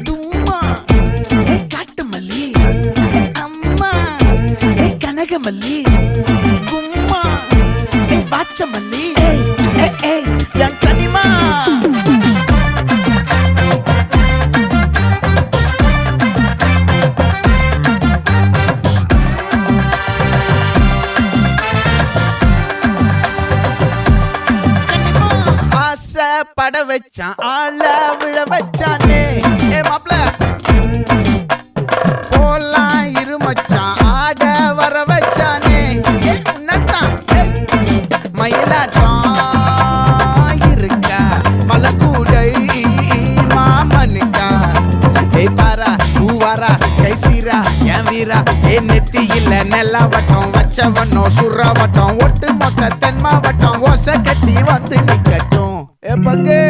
தும்மா ஏ காட்டு மல்லி அம்மா ஏ கனகமல்லி கும்மா ஏ பாச்ச மல்லி என் கனிமா பட வச்சான் ஆள விழ வச்சானே ஏ மாப்ள போலாம் இருமச்சான் ஆட வர வச்சானே ஏ உன்னத்தான் மயிலாட்டம் இருக்கா மலக்கூடை மாமனுக்கா ஏய் பாரா பூவாரா கை சீரா என் வீரா ஏ நெத்தி இல்ல நெல்லா வட்டம் வச்சவனோ சுறா வட்டம் ஒட்டு மொத்த தென் மாவட்டம் ஓசை கட்டி வந்து நிக்கட்டும் ஏ பங்கே